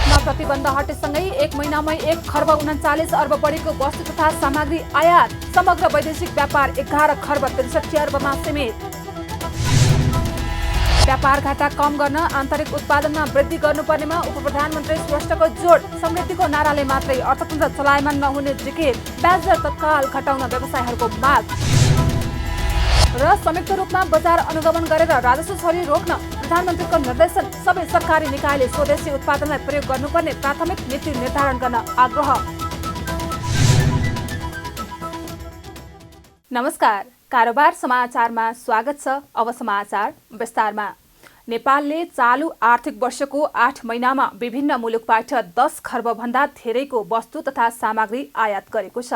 आयातमा प्रतिबन्ध हटेसँगै 1 महिनामै 1 खर्ब 39 अर्ब बढीको वस्तु तथा सामग्री आयात। समग्र वैदेशिक व्यापार 11 खर्ब 63 अर्बमा सीमित। व्यापार घाटा कम गर्न आन्तरिक उत्पादनमा वृद्धि गर्नुपर्नेमा उपप्रधानमन्त्री श्रेष्ठको जोड। समृद्धिको नाराले मात्रै अर्थतन्त्र चलायमान नहुने जिकिर। ब्याज दर तत्काल घटाउन व्यवसायीहरूको माग। र संयुक्त रूपमा बजार अनुगमन गरेर राजस्व चोरी रोक्न प्रधानमन्त्रीको निर्देशन। सबै सरकारी निकायले स्वदेशी उत्पादनलाई प्रयोग गर्नुपर्ने प्राथमिक नीति निर्धारण गर्न आग्रह। नमस्कार, कारोबार समाचारमा स्वागत छ। अब समाचार विस्तारमा। नेपालले चालु आर्थिक वर्षको 8 महिनामा विभिन्न मुलुकबाट 10 खर्ब भन्दा धेरैको वस्तु तथा सामग्री आयात गरेको छ।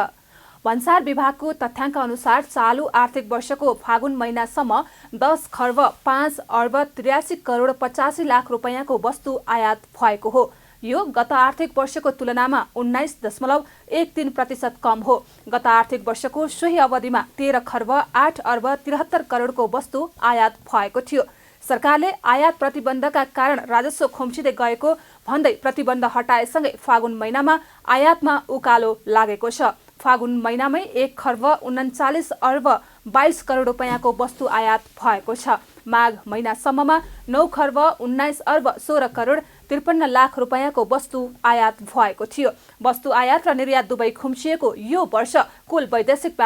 भन्सार विभागको तथ्याङ्क अनुसार चालु आर्थिक वर्षको फागुन महिनासम्म 10 खर्ब 5 अर्ब 83 करोड 85 लाख रुपैयाँको वस्तु आयात भएको हो। यो गत आर्थिक वर्षको तुलनामा 19.13% कम हो। गत आर्थिक वर्षको सोही अवधिमा 13 खर्ब 8 अर्ब 73 करोडको वस्तु आयात भएको थियो। सरकारले आयात प्रतिबन्धका कारण राजस्व खुम्चिँदै गएको भन्दै प्रतिबन्ध हटाएसँगै फागुन महिनामा आयातमा उकालो लागेको छ। फागुन महिनामै 1 खर्ब 39 अर्ब 22 करोड रुपैयाँको वस्तु आयात भएको छ। माघ महिनासम्ममा 9 खर्ब 19 अर्ब 16 करोड 53 लाख रुपैयाँको वस्तु आयात भएको थियो। वस्तु आयात र निर्यात दुवै खुम्चिएको यो वर्ष कुल वैदेशिक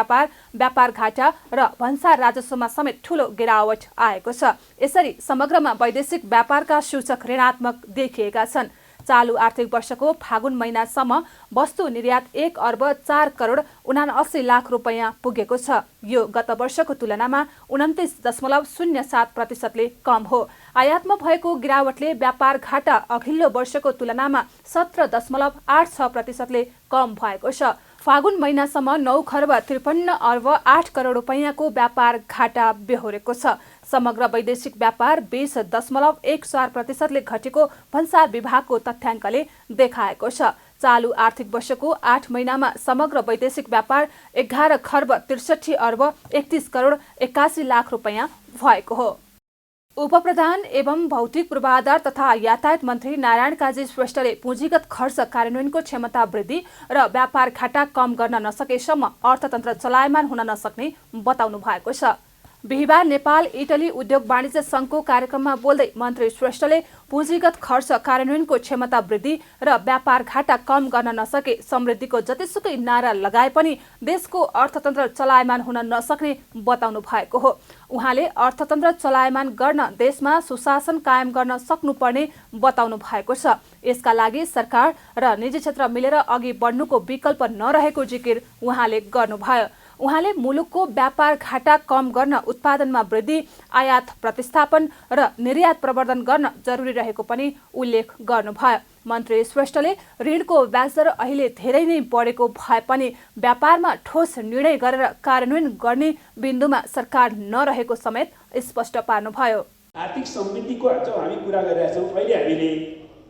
व्यापार घाटा र भन्सार राजस्वमा समेत ठूलो गिरावट आएको छ। यसरी समग्रमा वैदेशिक व्यापारका सूचक ऋणात्मक देखिएका छन्। चालु आर्थिक वर्षको फागुन महिनासम्म वस्तु निर्यात 1 अर्ब 4 करोड 79 लाख रुपैयाँ पुगेको छ। यो गत वर्षको तुलनामा 29.07%ले कम हो। आयातमा भएको गिरावटले व्यापार घाटा अघिल्लो वर्षको तुलनामा 17.86%ले कम भएको छ। फागुन महिनासम्म 9 खर्ब 53 अर्ब 8 करोड रुपैयाँको व्यापार घाटा बेहोरेको छ। समग्र वैदेशिक व्यापार 20.14%ले घटेको भन्सार विभागको तथ्याङ्कले देखाएको छ। चालु आर्थिक वर्षको 8 महिनामा समग्र वैदेशिक व्यापार 11 खर्ब 63 अर्ब 31 करोड 81 लाख रुपैयाँ भएको हो। उपप्रधान एवं भौतिक पूर्वाधार तथा यातायात मन्त्री नारायण काजी श्रेष्ठले पुँजीगत खर्च कार्यान्वयनको क्षमता वृद्धि र व्यापार घाटा कम गर्न नसकेसम्म अर्थतन्त्र चलायमान हुन नसक्ने बताउनु भएको छ। बिहिबार नेपाल इटली उद्योग वाणिज्य सङ्घको कार्यक्रममा बोल्दै मन्त्री श्रेष्ठले पुँजीगत खर्च कार्यान्वयनको क्षमता वृद्धि र व्यापार घाटा कम गर्न नसके समृद्धिको जतिसुकै नारा लगाए पनि देशको अर्थतन्त्र चलायमान हुन नसक्ने बताउनु भएको हो। उहाँले अर्थतन्त्र चलायमान गर्न देशमा सुशासन कायम गर्न सक्नुपर्ने बताउनु भएको छ। यसका लागि सरकार र निजी क्षेत्र मिलेर अघि बढ्नुको विकल्प नरहेको जिकिर उहाँले गर्नुभयो। उहाँले मुलुकको व्यापार घाटा कम गर्न उत्पादनमा वृद्धि, आयात प्रतिस्थापन र निर्यात प्रवर्धन गर्न जरुरी रहेको पनि उल्लेख गर्नुभयो। मन्त्री श्रेष्ठले ऋणको ब्याज दर अहिले धेरै नै बढेको भए पनि व्यापारमा ठोस निर्णय गरेर कार्यान्वयन गर्ने बिन्दुमा सरकार नरहेको समेत स्पष्ट पार्नुभयो। आर्थिक समृद्धिको जब हामी कुरा गरिरहेका छौँ, अहिले हामीले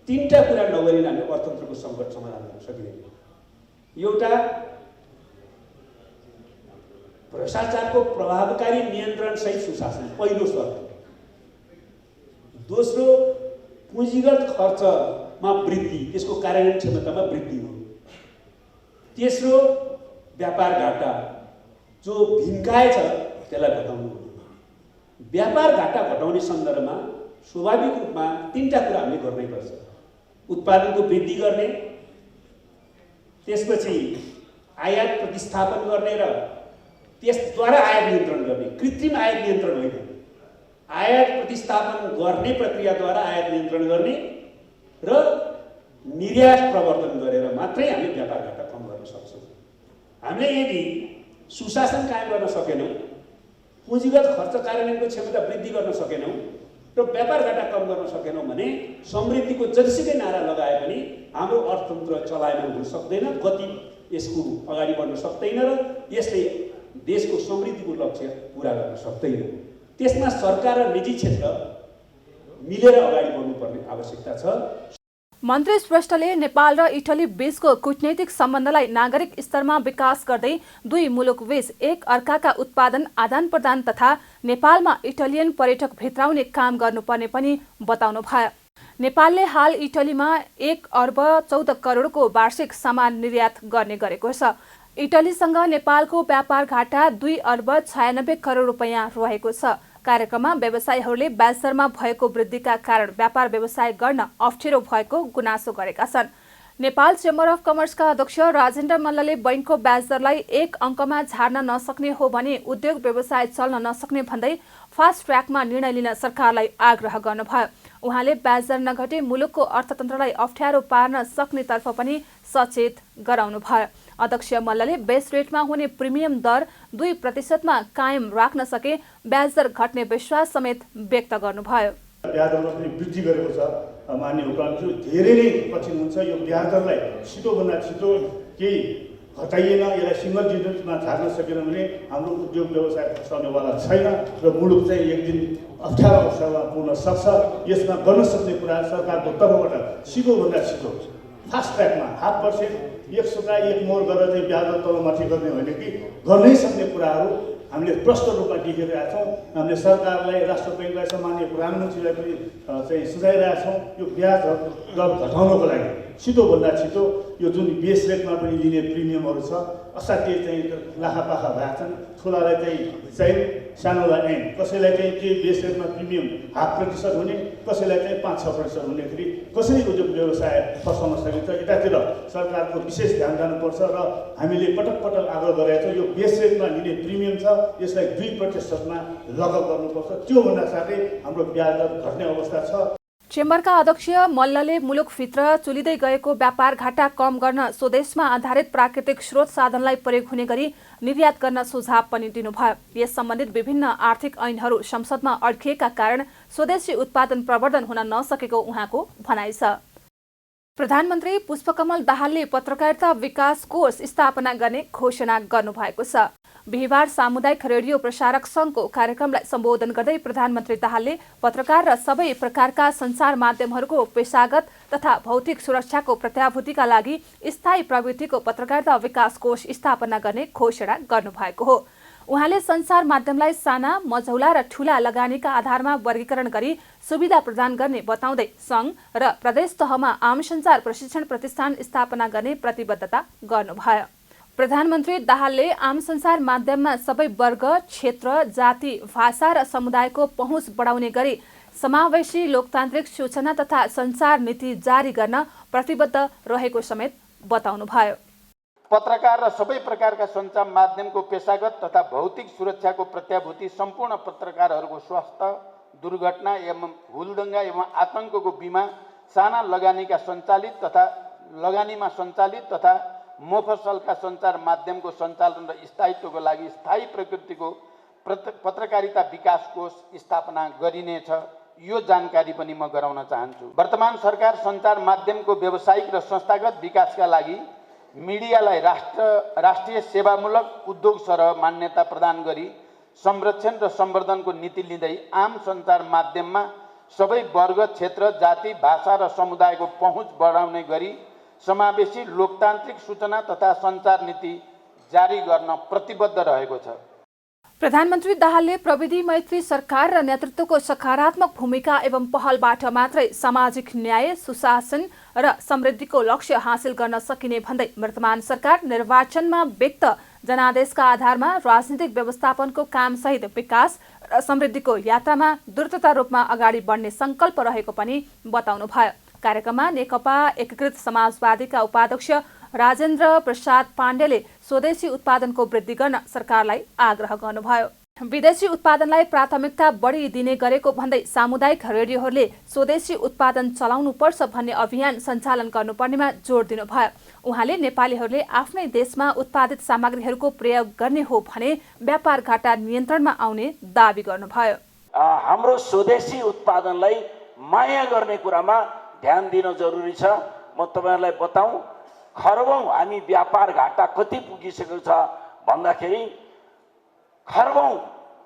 3टा कुरा नगरिन हामी अर्थतन्त्रको सङ्कट समाधान गर्न सकिँदैन। एउटा भ्रष्टाचारको प्रभावकारी नियन्त्रण सहित सुशासन पहिलो शर्त। दोस्रो पुँजीगत खर्चमा वृद्धि, त्यसको कार्यान्वयन क्षमतामा वृद्धि हो। तेस्रो व्यापार घाटा जो भिन्काएछ त्यसलाई घटाउनु हो। व्यापार घाटा घटाउने सन्दर्भमा स्वाभाविक रूपमा 3टा कुरा हामीले गर्नैपर्छ। उत्पादनको वृद्धि गर्ने, त्यसपछि आयात प्रतिस्थापन गर्ने र त्यसद्वारा आयात नियन्त्रण गर्ने। कृत्रिम आयात नियन्त्रण होइन, आयात प्रतिस्थापन गर्ने प्रक्रियाद्वारा आयात नियन्त्रण गर्ने र निर्यात प्रवर्धन गरेर मात्रै हामीले व्यापार घाटा कम गर्न सक्छौँ। हामीले यदि सुशासन कायम गर्न सकेनौँ, पुँजीगत खर्च कार्यान्वयनको क्षमता वृद्धि गर्न सकेनौँ र व्यापार घाटा कम गर्न सकेनौँ भने समृद्धिको जतिसुकै नारा लगाए पनि हाम्रो अर्थतन्त्र चलायमान हुन सक्दैन, गति यसको अगाडि बढ्न सक्दैन र यसले देशको समृद्धिको लक्ष्य पूरा गर्न सक्दैन। त्यसमा सरकार र निजी क्षेत्र मिलेर अगाडि बढ्नुपर्ने आवश्यकता छ। मन्त्री श्रेष्ठले नेपाल र इटली बीचको कूटनैतिक सम्बन्धलाई नागरिक स्तरमा विकास गर्दै दुई मुलुक बीच एक अर्काका उत्पादन आदान प्रदान तथा नेपालमा इटालियन पर्यटक भित्राउने काम गर्नुपर्ने पनि बताउनु भयो। नेपालले हाल इटलीमा 1 अर्ब 14 करोडको वार्षिक सामान निर्यात गर्ने गरेको छ। इटलीसँग नेपालको व्यापार घाटा 2 अर्ब 96 करोड रुपैयाँ रहेको छ। कार्यक्रममा व्यवसायीहरूले ब्याजदरमा भएको वृद्धिका कारण व्यापार व्यवसाय गर्न अप्ठ्यारो भएको गुनासो गरेका छन्। नेपाल चेम्बर अफ कमर्सका अध्यक्ष राजेन्द्र मल्लले बैंकको ब्याजदरलाई 1 अङ्कमा झार्न नसक्ने हो भने उद्योग व्यवसाय चल्न नसक्ने भन्दै फास्ट ट्र्याकमा निर्णय लिन सरकारलाई आग्रह गर्नुभयो। उहाँले ब्याजदर नघटे मुलुकको अर्थतन्त्रलाई अप्ठ्यारो पार्न सक्नेतर्फ पनि सचेत गराउनुभयो। अध्यक्ष मल्लले बेस रेटमा हुने प्रिमियम दर 2% कायम राख्न सके ब्याजदर घट्ने विश्वास समेत व्यक्त गर्नुभयो। ब्याजदरमा पनि वृद्धि गरेको छ। मान्य हुकुमज्यू धेरै नै कठिन हुन्छ यो ब्याजदरलाई छिटोभन्दा छिटो केही घटाइएन, यसलाई सिङ्गल डिजिटमा झार्न सकेन भने हाम्रो उद्योग व्यवसाय फस्टाउनेवाला छैन र मुलुक चाहिँ एक दिन अप्ठ्यारो अवस्थामा पुग्न सक्छ। यसमा गर्न सक्ने कुरा सरकारको तर्फबाट छिटोभन्दा छिटो फास्ट ट्र्याकमा 0.5% 1 सुका 1 मोर गरेर चाहिँ ब्याजदर तलमाथि गर्ने होइन कि गर्नै सक्ने कुराहरू हामीले प्रष्ट रूपमा देखिरहेका छौँ। हामीले सरकारलाई, राष्ट्र ब्याङ्कलाई, सामान्य प्रधानमन्त्रीलाई पनि चाहिँ सुझाइरहेका छौँ यो ब्याज दर घटाउनको लागि छिटोभन्दा छिटो यो जुन बेस रेटमा पनि लिने प्रिमियमहरू छ असाध्यै चाहिँ लाखापाखा भएका छन्। ठुलालाई चाहिँ सानोलाई ऐन, कसैलाई चाहिँ के बेस रेटमा प्रिमियम 0.5% हुने, कसैलाई चाहिँ 5-6% हुनेखेरि कसरी उद्योग व्यवसाय फसाउन सकिन्छ यतातिर सरकारको विशेष ध्यान जानुपर्छ। र हामीले पटक पटक आग्रह गरेका छौँ यो बेस रेटमा लिने प्रिमियम छ यसलाई 2%मा लगअप गर्नुपर्छ। त्योभन्दा साथै हाम्रो ब्याज दर घट्ने अवस्था छ। चेम्बरका अध्यक्ष मल्लले मुलुकभित्र चुलिँदै गएको व्यापार घाटा कम गर्न स्वदेशमा आधारित प्राकृतिक स्रोत साधनलाई प्रयोग हुने गरी निर्यात गर्न सुझाव पनि दिनुभयो। यस सम्बन्धित विभिन्न आर्थिक ऐनहरू संसदमा अड्किएका कारण स्वदेशी उत्पादन प्रवर्धन हुन नसकेको उहाँको भनाइ छ। प्रधानमन्त्री पुष्पकमल दाहालले पत्रकारिता विकास कोष स्थापना गर्ने घोषणा गर्नुभएको छ। बिहिबार सामुदायिक रेडियो प्रसारक सङ्घको कार्यक्रमलाई सम्बोधन गर्दै प्रधानमन्त्री दाहालले पत्रकार र सबै प्रकारका सञ्चार माध्यमहरूको पेशागत तथा भौतिक सुरक्षाको प्रत्याभूतिका लागि स्थायी प्रवृत्तिको पत्रकारिता विकास कोष स्थापना गर्ने घोषणा गर्नुभएको हो। उहाँले सञ्चार माध्यमलाई साना, मझौला र ठूला लगानीका आधारमा वर्गीकरण गरी सुविधा प्रदान गर्ने बताउँदै सङ्घ र प्रदेश तहमा आम सञ्चार प्रशिक्षण प्रतिष्ठान स्थापना गर्ने प्रतिबद्धता गर्नुभयो। प्रधानमन्त्री दाहालले आम सञ्चार माध्यममा सबै वर्ग, क्षेत्र, जाति, भाषा र समुदायको पहुँच बढाउने गरी समावेशी लोकतान्त्रिक सूचना तथा सञ्चार नीति जारी गर्न प्रतिबद्ध रहेको समेत बताउनुभयो। पत्रकार र सबै प्रकारका सञ्चार माध्यमको पेशागत तथा भौतिक सुरक्षाको प्रत्याभूति सम्पूर्ण पत्रकारहरूको स्वास्थ्य, दुर्घटना एवं हुलदङ्गा एवं आतङ्कको बिमा, साना लगानीका सञ्चालित तथा मोफसलका सञ्चार माध्यमको सञ्चालन र स्थायित्वको लागि स्थायी प्रकृतिको पत्रकारिता विकास कोष स्थापना गरिनेछ। यो जानकारी पनि म गराउन चाहन्छु। वर्तमान सरकार सञ्चार माध्यमको व्यावसायिक र संस्थागत विकासका लागि मिडियालाई राष्ट्रिय सेवामूलक उद्योग सरह मान्यता प्रदान गरी संरक्षण र सम्वर्धनको नीति लिँदै आम सञ्चार माध्यममा सबै वर्ग, क्षेत्र, जाति, भाषा र समुदायको पहुँच बढाउने गरी समावेशी लोकतान्त्रिक सूचना तथा सञ्चार नीति जारी गर्न प्रतिबद्ध रहेको छ। प्रधानमन्त्री दाहालले प्रविधि मैत्री सरकार र नेतृत्वको सकारात्मक भूमिका एवं पहलबाट मात्रै सामाजिक न्याय, सुशासन र समृद्धिको लक्ष्य हासिल गर्न सकिने भन्दै वर्तमान सरकार निर्वाचनमा व्यक्त जनादेशका आधारमा राजनीतिक व्यवस्थापनको कामसहित विकास र समृद्धिको यात्रामा द्रुतता रूपमा अगाडि बढ्ने सङ्कल्प रहेको पनि बताउनुभयो। कार्यक्रममा नेकपा एकीकृत समाजवादीका उपाध्यक्ष राजेन्द्र प्रसाद पाण्डेले स्वदेशी उत्पादनको वृद्धि गर्न सरकारलाई आग्रह गर्नुभयो। विदेशी उत्पादनलाई प्राथमिकता बढी दिने गरेको भन्दै सामुदायिक रेडियोहरूले स्वदेशी उत्पादन चलाउनुपर्छ भन्ने अभियान सञ्चालन गर्नुपर्नेमा जोड दिनुभयो। उहाँले नेपालीहरूले आफ्नै देशमा उत्पादित सामग्रीहरूको प्रयोग गर्ने हो भने व्यापार घाटा नियन्त्रणमा आउने दावी गर्नुभयो। हाम्रो स्वदेशी उत्पादनलाई माया गर्ने कुरामा ध्यान दिन जरुरी छ। म तपाईहरुलाई बताउँ, खरबौं हामी व्यापार घाटा कति पुगिसकेको छ भन्दाखेरि खरबौं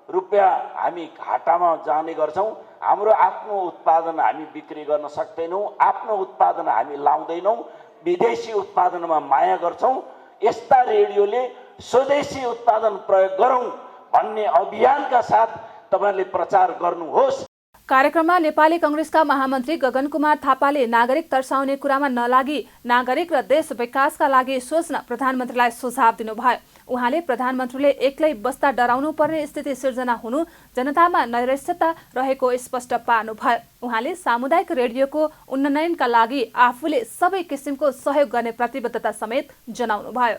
रुपैयाँ हामी घाटामा जाने गर्छौं। हाम्रो आफ्नो उत्पादन हामी बिक्री गर्न सक्दैनौं, आफ्नो उत्पादन हामी लाउँदैनौं, विदेशी उत्पादनमा माया गर्छौं। यस्ता रेडियोले स्वदेशी उत्पादन प्रयोग गरौं भन्ने अभियानका साथ तपाईहरुले प्रचार गर्नुहोस्। कार्यक्रममा नेपाली कांग्रेसका महामन्त्री गगन कुमार थापाले नागरिक तर्साउने कुरामा नलागी नागरिक र देश विकासका लागि सोच्न प्रधानमन्त्रीलाई सुझाव दिनुभयो। उहाँले प्रधानमन्त्रीले एक्लै बस्दा डराउनु पर्ने स्थिति सिर्जना हुनु जनतामा नैराश्यता रहेको स्पष्ट पार्नुभयो। उहाँले सामुदायिक रेडियोको उन्नयनका लागि आफूले सबै किसिमको सहयोग गर्ने प्रतिबद्धता समेत जनाउनुभयो।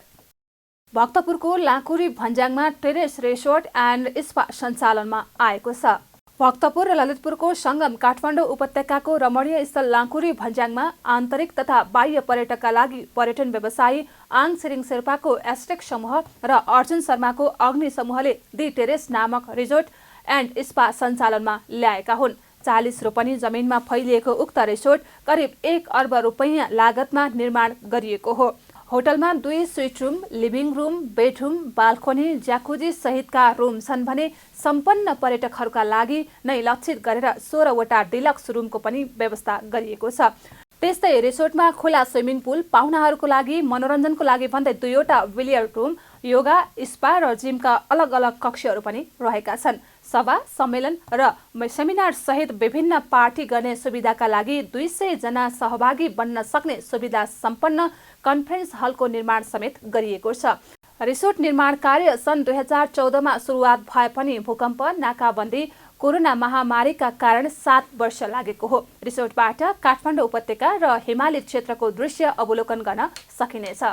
भक्तपुरको लाँकुरी भन्ज्याङमा टेरेस रिसोर्ट एन्ड स्पा सञ्चालनमा आएको छ। भक्तपुर र ललितपुरको सङ्गम काठमाडौँ उपत्यकाको रमणीय स्थल लाँकुरी भन्ज्याङमा आन्तरिक तथा बाह्य पर्यटकका लागि पर्यटन व्यवसायी आङ छिरिङ शेर्पाको एस्टेक समूह र अर्जुन शर्माको अग्नि समूहले दि टेरेस नामक रिसोर्ट एन्ड स्पा सञ्चालनमा ल्याएका हुन्। 40 रोपनी जमिनमा फैलिएको उक्त रिसोर्ट करिब 1 अर्ब रुपैयाँ लागतमा निर्माण गरिएको हो। होटलमा 2 suite room, living room, bedroom, balcony, jacuzzi सहितका रुम छन् भने सम्पन्न पर्यटकहरूका लागि नै लक्षित गरेर 16 वटा डिलक्स रुमको पनि व्यवस्था गरिएको छ। त्यस्तै रिसोर्टमा खुला स्विमिङ पुल, पाहुनाहरूको लागि मनोरञ्जनको लागि भन्दै 2 वटा बिलियर्ड रुम, योगा, स्पा र जिमका अलग अलग कक्षहरू पनि रहेका छन्। सभा, सम्मेलन र सेमिनार सहित विभिन्न पार्टी गर्ने सुविधाका लागि 200 जना सहभागी बन्न सक्ने सुविधा सम्पन्न कन्फरेन्स हलको निर्माण समेत गरिएको छ। रिसोर्ट निर्माण कार्य सन् 2014मा सुरुवात भए पनि भूकम्प, नाकाबन्दी, कोरोना महामारीका कारण 7 वर्ष लागेको हो। रिसोर्टबाट काठमाडौँ उपत्यका र हिमाली क्षेत्रको दृश्य अवलोकन गर्न सकिनेछ।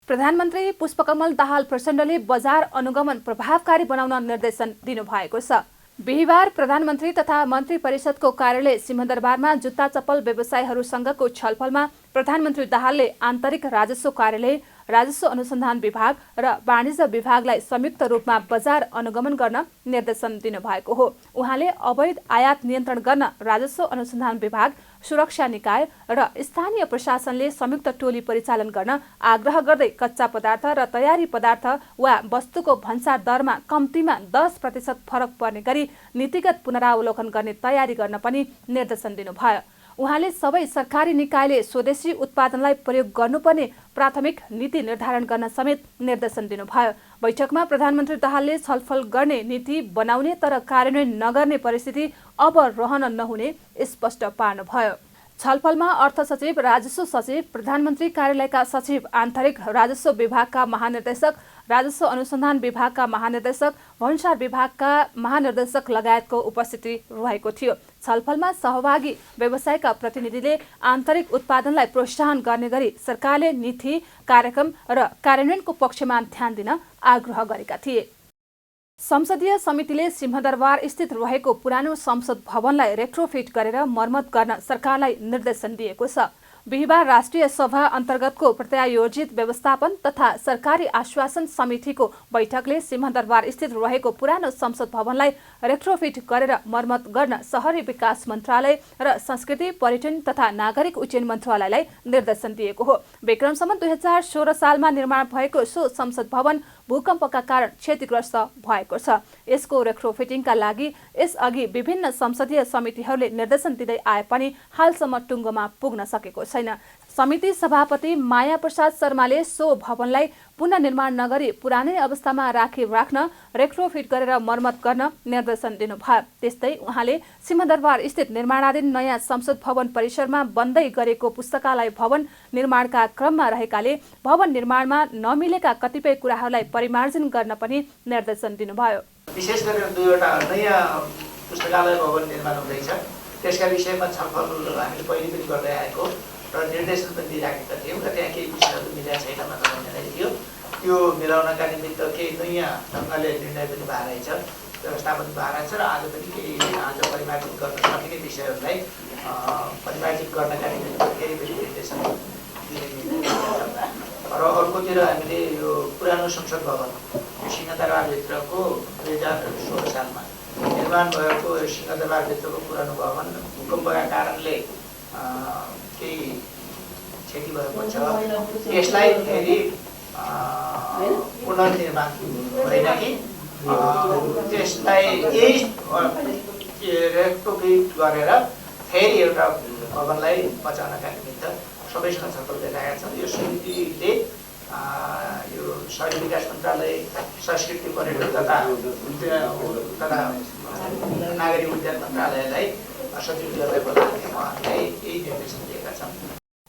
प्रधानमन्त्री पुष्पकमल दाहाल प्रचण्डले बजार अनुगमन प्रभावकारी बनाउन निर्देशन दिनुभएको छ। बिहिबार प्रधानमन्त्री तथा मन्त्री परिषदको कार्यालय सिंहदरबारमा जुत्ता चप्पल व्यवसायीहरूसँगको छलफलमा प्रधानमन्त्री दाहालले आन्तरिक राजस्व कार्यालय, राजस्व अनुसन्धान विभाग र वाणिज्य विभागलाई संयुक्त रूपमा बजार अनुगमन गर्न निर्देशन दिनुभएको हो। उहाँले अवैध आयात नियन्त्रण गर्न राजस्व अनुसन्धान विभाग, सुरक्षा निकाय र स्थानीय प्रशासनले संयुक्त टोली परिचालन गर्न आग्रह गर्दै कच्चा पदार्थ र तयारी पदार्थ वा वस्तुको भन्सार दरमा कम्तीमा 10% फरक पर्ने गरी नीतिगत पुनरावलोकन गर्ने तयारी गर्न पनि निर्देशन दिनुभयो। उहाँले सबै सरकारी निकायले स्वदेशी उत्पादनलाई प्रयोग गर्नुपर्ने प्राथमिक नीति निर्धारण गर्न समेत निर्देशन दिनुभयो। बैठकमा प्रधानमन्त्री दाहालले छलफल गर्ने, नीति बनाउने तर कार्यान्वयन नगर्ने परिस्थिति अब रहन नहुने स्पष्ट पार्नुभयो। छलफलमा अर्थ सचिव, राजस्व सचिव, प्रधानमन्त्री कार्यालयका सचिव, आन्तरिक राजस्व विभागका महानिर्देशक, राजस्व अनुसन्धान विभागका महानिर्देशक, भन्सार विभागका महानिर्देशक लगायतको उपस्थिति रहेको थियो। छलफलमा सहभागी व्यवसायका प्रतिनिधिले आन्तरिक उत्पादनलाई प्रोत्साहन गर्ने गरी सरकारले नीति, कार्यक्रम र कार्यान्वयनको पक्षमा ध्यान दिन आग्रह गरेका थिए। संसदीय समितिले सिंहदरबार स्थित रहेको पुरानो संसद भवनलाई रेट्रोफिट गरेर मर्मत गर्न सरकारलाई निर्देशन दिएको छ। बिहिबार राष्ट्रिय सभा अन्तर्गतको प्रत्यायोजित व्यवस्थापन तथा सरकारी आश्वासन समितिको बैठकले सिंहदरबार स्थित रहेको पुरानो संसद भवनलाई रेट्रोफिट गरेर मर्मत गर्न शहरी विकास मन्त्रालय र संस्कृति, पर्यटन तथा नागरिक उड्डयन मन्त्रालयलाई निर्देशन दिएको हो। विक्रम सम्वत 2016 सालमा निर्माण भएको सो संसद भवन भूकम्पका कारण क्षतिग्रस्त भएको छ। यसको रेट्रोफिटिङका लागि यसअघि विभिन्न संसदीय समितिहरूले निर्देशन दिँदै आए पनि हालसम्म टुङ्गोमा पुग्न सकेको छैन। समिति सभापति माया प्रसाद शर्माले सो भवनलाई पुनर्निर्माण नगरी पुरानै अवस्थामा राख्न रेट्रोफिट गरेर मर्मत गर्न निर्देशन दिनुभयो। त्यस्तै उहाँले सिंहदरबार स्थित निर्माणाधीन नयाँ संसद भवन परिसरमा बन्दै गरेको पुस्तकालय भवन निर्माणका क्रममा रहेकाले भवन निर्माणमा नमिलेका कतिपय कुराहरूलाई परिमार्जन गर्न पनि निर्देशन दिनुभयो। विशेष गरेर 2वटा नयाँ पुस्तकालय भवन निर्माण हुँदैछ। त्यसका विषयमा छलफल हामीले पहिले पनि गर्दै आएको र निर्देशन पनि दिइराखेका थियौँ र त्यहाँ केही विषयहरू मिलेका छैन भन्ने थियो। त्यो मिलाउनका निमित्त केही नयाँ ढङ्गले निर्णय पनि भएर रहेछ, व्यवस्थापन भएर रहेछ र आज पनि केही परिमार्जित गर्न सकिने विषयहरूलाई परिमार्जित गर्नका निमित्त केही पनि निर्देशन र अर्कोतिर हामीले यो पुरानो संसद भवन सिंहदरबारभित्रको 2016 सालमा निर्माण भएको सिंहदरबारभित्रको पुरानो भवन भूकम्पका कारणले केही क्षति भएको छ। यसलाई फेरि पुनर्निर्माण होइन कि त्यसलाई यही रेट्रोफिट गरेर फेरि एउटा भवनलाई बचाउनका निमित्त सबैसँग छलफल गरिरहेका छौँ। यो समितिले यो शहरी विकास मन्त्रालय, संस्कृति पर्यटन तथा नागरिक उड्डयन मन्त्रालयलाई सचिव गर्दै बोलाउने उहाँहरूलाई यही निर्देशन दिएका छन्।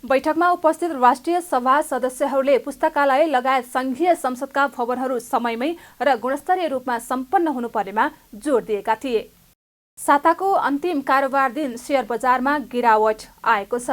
बैठकमा उपस्थित राष्ट्रिय सभा सदस्यहरूले पुस्तकालय लगायत संघीय संसदका भवनहरू समयमै र गुणस्तरीय रूपमा सम्पन्न हुनुपर्नेमा जोड दिएका थिए। साताको अन्तिम कारोबार दिन शेयर बजारमा गिरावट आएको छ।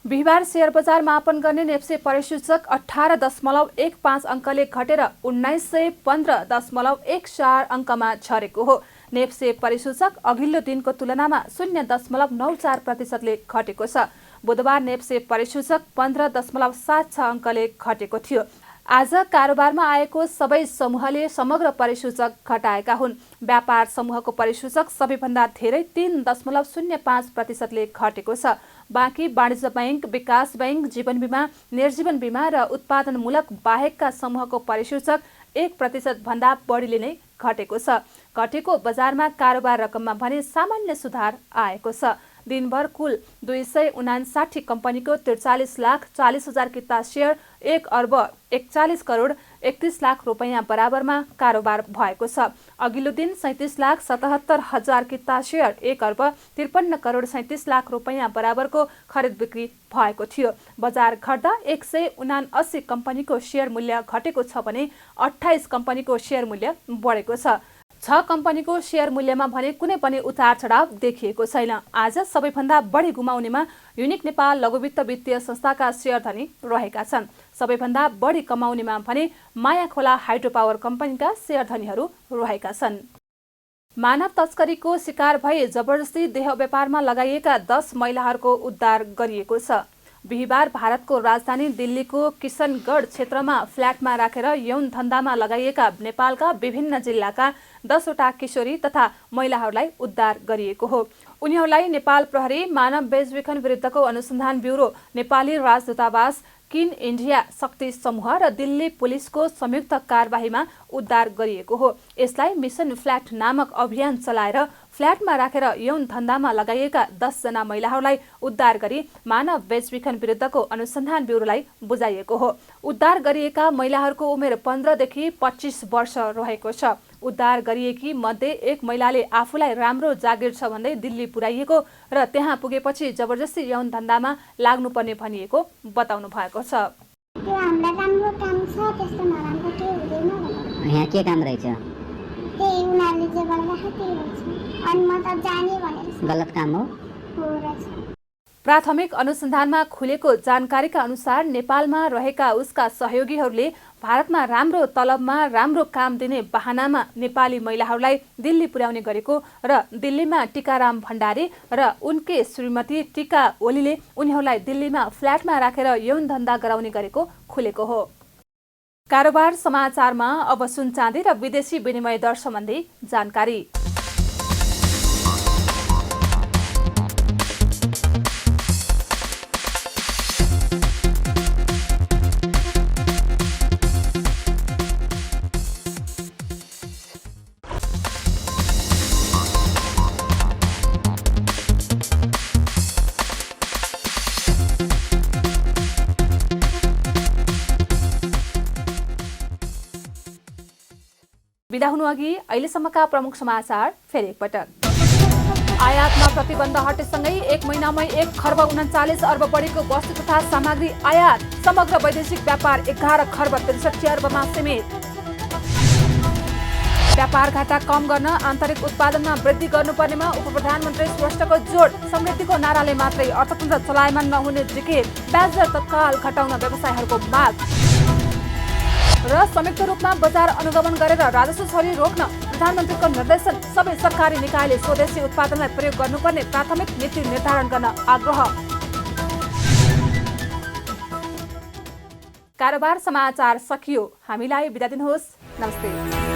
बिहिबार शेयर बजार मापन गर्ने नेप्से परिसूचक 18.15 अङ्कले घटेर 1915.14 अङ्कमा झरेको हो। नेप्से परिसूचक अघिल्लो दिनको तुलनामा 0.94% घटेको छ। बुधबार नेप्से परिसूचक 15.76 अङ्कले घटेको थियो। आज कारोबारमा आएको सबै समूहले समग्र परिसूचक घटाएका हुन्। व्यापार समूहको परिसूचक सबैभन्दा धेरै 3.05%ले घटेको छ। बाँकी वाणिज्य बैंक, विकास बैंक, जीवन बीमा, निर्जीवन बीमा र उत्पादनमूलक बाहेकका समूहको परिसूचक 1% भन्दा बढीले नै घटेको छ। घटेको बजारमा कारोबार रकममा भने सामान्य सुधार आएको छ। दिनभर कुल 259 कम्पनीको 43,40,000 किता शेयर 1,41,41,31,00,000 रुपैयाँ बराबरमा कारोबार भएको छ। अघिल्लो दिन 37,77,000 किता शेयर 1,53,37,00,000 रुपैयाँ बराबरको खरिद बिक्री भएको थियो। बजार घट्दा 179 कम्पनीको शेयर मूल्य घटेको छ भने 28 कम्पनीको शेयर मूल्य बढेको छ। 6 कम्पनीको शेयर मूल्यमा भने कुनै पनि उतार चढाव देखिएको छैन। आज सबैभन्दा बढी गुमाउनेमा युनिक नेपाल लघुवित्त वित्तीय संस्थाका शेयरधनी रहेका छन्। सबैभन्दा बढी कमाउनेमा भने माया खोला हाइड्रो पावर कम्पनीका शेयरधनीहरू रहेका छन्। मानव तस्करीको शिकार भई जबरजस्ती देह व्यापारमा लगाइएका 10 महिलाहरूको उद्धार गरिएको छ। बिहिबार भारतको राजधानी दिल्लीको किशनगढ क्षेत्रमा फ्ल्याटमा राखेर यौन धन्दामा लगाइएका नेपालका विभिन्न जिल्लाका 10वटा किशोरी तथा महिलाहरूलाई उद्धार गरिएको हो। उनीहरूलाई नेपाल प्रहरी, मानव बेचबिखन विरुद्धको अनुसन्धान ब्युरो, नेपाली राजदूतावास, किन इन्डिया शक्ति समूह र दिल्ली पुलिसको संयुक्त कारबाहीमा उद्धार गरिएको हो। यसलाई मिसन फ्ल्याट नामक अभियान चलाएर फ्ल्याटमा राखेर यौन धन्दामा लगाइएका 10 जना महिलाहरूलाई उद्धार गरी मानव बेचबिखन विरुद्धको अनुसन्धान ब्युरोलाई बुझाइएको हो। उद्धार गरिएका महिलाहरूको उमेर 15 देखि 25 वर्ष रहेको छ। उद्धार गरिएकी मध्ये एक महिलाले आफूलाई राम्रो जागिर छ भन्दै दिल्ली पुर्याइएको र त्यहाँ पुगेपछि जबरजस्ती यौन धन्दामा लाग्नुपर्ने भनिएको बताउनु भएको छ। त्यो हामीलाई राम्रो काम छ, त्यस्तो नराम्रो केही हुँदैन भनेर। यहाँ के काम रहेछ? त्यही उनीहरूले जे गरिरहेको त्यही हुन्छ। अनि म त जाने भनेर। गलत काम हो रहेछ। प्राथमिक अनुसन्धानमा खुलेको जानकारीका अनुसार नेपालमा रहेका उसका सहयोगीहरूले भारतमा राम्रो तलबमा राम्रो काम दिने बहानामा नेपाली महिलाहरूलाई दिल्ली पुर्याउने गरेको र दिल्लीमा टीकाराम भण्डारी र उनकी श्रीमती टीका ओलीले उनीहरूलाई दिल्लीमा फ्ल्याटमा राखेर यौन धन्दा गराउने गरेको खुलेको हो। कारोबार समाचारमा अब सुन चाँदी र विदेशी विनिमय दर सम्बन्धी जानकारी। बिदा हुनु अघि अहिलेसम्मका प्रमुख समाचार फेरि एकपटक। आयातमा प्रतिबन्ध हटेसँगै 1 महिनामै 1,39 अर्ब बढेको वस्तु तथा सामग्री आयात। समग्र वैदेशिक व्यापार 11,63 अर्बमा सीमित। व्यापार घाटा कम गर्न आन्तरिक उत्पादनमा वृद्धि गर्नुपर्नेमा उपप्रधानमन्त्री श्रेष्ठको जोड। समृद्धिको नाराले मात्रै अर्थतन्त्र चलायमान नहुने जिकिर। ब्याज दर तत्काल घटाउन व्यवसायहरूको माग। र संयुक्त रूपमा बजार अनुगमन गरेर राजस्व चोरी रोक्न प्रधानमन्त्रीको निर्देशन। सबै सरकारी निकायले स्वदेशी उत्पादनलाई प्रयोग गर्नुपर्ने प्राथमिक नीति निर्धारण गर्न आग्रह। कारोबार समाचार सकियो। हामीलाई बिदा दिनुहोस्। नमस्ते।